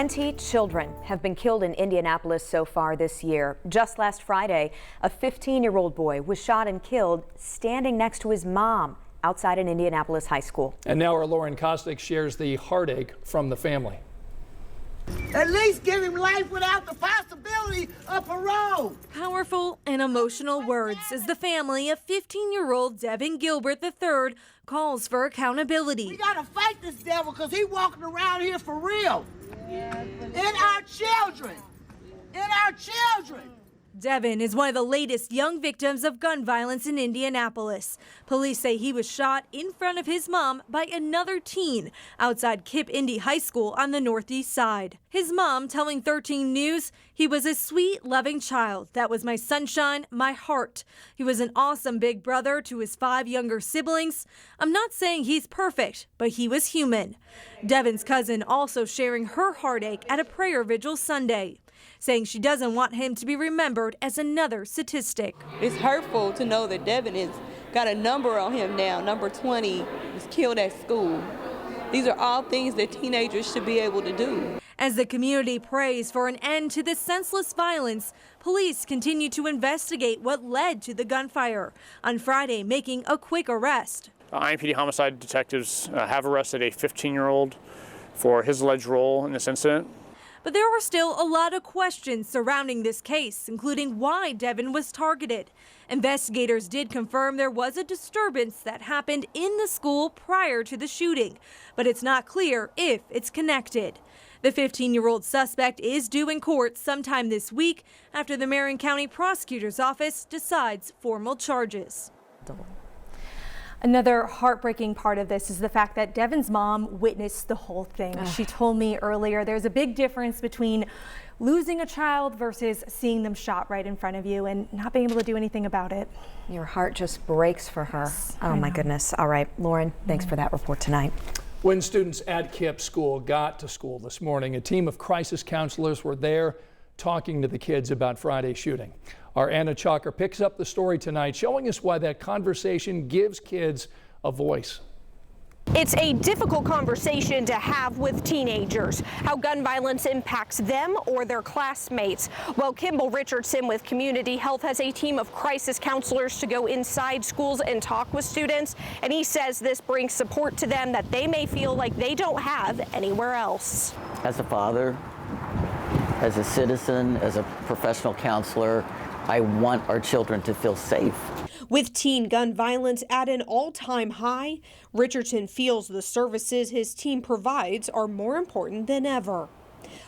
20 children have been killed in Indianapolis so far this year. Just last Friday, a 15-year-old boy was shot and killed standing next to his mom outside an Indianapolis high school. And now our Lauren Kostick shares the heartache from the family. At least give him life without the possibility of parole. Powerful and emotional words as the family of 15-year-old Devin Gilbert III calls for accountability. We gotta fight this devil because he's walking around here for real. In our children. In our children. Devin is one of the latest young victims of gun violence in Indianapolis. Police say he was shot in front of his mom by another teen outside KIPP Indy High School on the northeast side. His mom telling 13 News, "He was a sweet, loving child. That was my sunshine, my heart. He was an awesome big brother to his 5 younger siblings. I'm not saying he's perfect, but he was human." Devin's cousin also sharing her heartache at a prayer vigil Sunday, saying she doesn't want him to be remembered as another statistic. It's hurtful to know that Devin has got a number on him now. Number 20 was killed at school. These are all things that teenagers should be able to do. As the community prays for an end to this senseless violence, police continue to investigate what led to the gunfire. On Friday, making a quick arrest. IMPD homicide detectives have arrested a 15-year-old for his alleged role in this incident. But there are still a lot of questions surrounding this case, including why Devin was targeted. Investigators did confirm there was a disturbance that happened in the school prior to the shooting, but it's not clear if it's connected. The 15-year-old suspect is due in court sometime this week after the Marion County Prosecutor's Office decides formal charges. Another heartbreaking part of this is the fact that Devin's mom witnessed the whole thing. She told me earlier there's a big difference between losing a child versus seeing them shot right in front of you and not being able to do anything about it. Your heart just breaks for her. Oh my goodness. All right, Lauren, thanks for that report tonight. When students at KIPP school got to school this morning, a team of crisis counselors were there talking to the kids about Friday's shooting. Our Anna Chalker picks up the story tonight, showing us why that conversation gives kids a voice. It's a difficult conversation to have with teenagers, how gun violence impacts them or their classmates. Well, Kimball Richardson with Community Health has a team of crisis counselors to go inside schools and talk with students, and he says this brings support to them that they may feel like they don't have anywhere else. As a father, as a citizen, as a professional counselor, I want our children to feel safe. With teen gun violence at an all-time high, Richardson feels the services his team provides are more important than ever.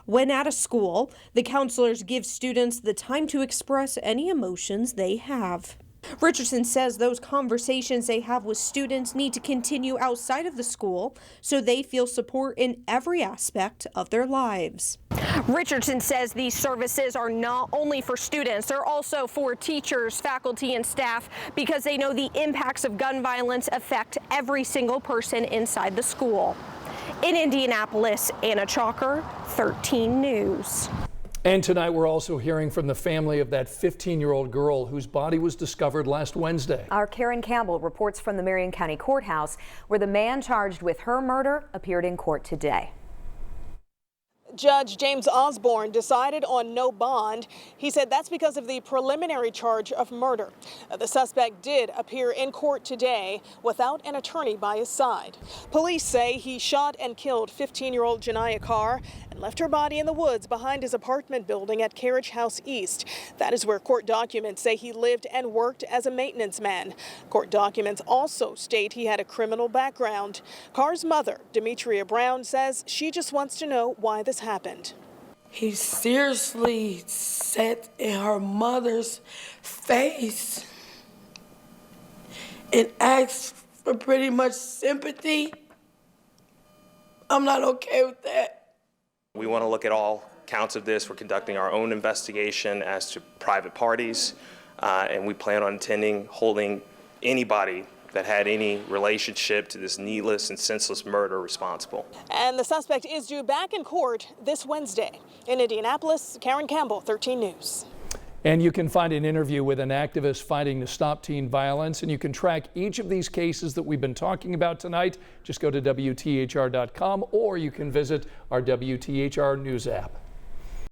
When at a school, the counselors give students the time to express any emotions they have. Richardson says those conversations they have with students need to continue outside of the school so they feel support in every aspect of their lives. Richardson says these services are not only for students, they're also for teachers, faculty, and staff because they know the impacts of gun violence affect every single person inside the school. In Indianapolis, Anna Chalker, 13 News. And tonight we're also hearing from the family of that 15-year-old girl whose body was discovered last Wednesday. Our Karen Campbell reports from the Marion County Courthouse, where the man charged with her murder appeared in court today. Judge James Osborne decided on no bond. He said that's because of the preliminary charge of murder. The suspect did appear in court today without an attorney by his side. Police say he shot and killed 15-year-old Janiah Carr and left her body in the woods behind his apartment building at Carriage House East. That is where court documents say he lived and worked as a maintenance man. Court documents also state he had a criminal background. Carr's mother, Demetria Brown, says she just wants to know why this happened. He seriously sat in her mother's face and asked for pretty much sympathy. I'm not okay with that. We want to look at all counts of this. We're conducting our own investigation as to private parties, and we plan on holding anybody that had any relationship to this needless and senseless murder responsible. And the suspect is due back in court this Wednesday. In Indianapolis, Karen Campbell, 13 News. And you can find an interview with an activist fighting to stop teen violence, and you can track each of these cases that we've been talking about tonight. Just go to WTHR.com, or you can visit our WTHR News app.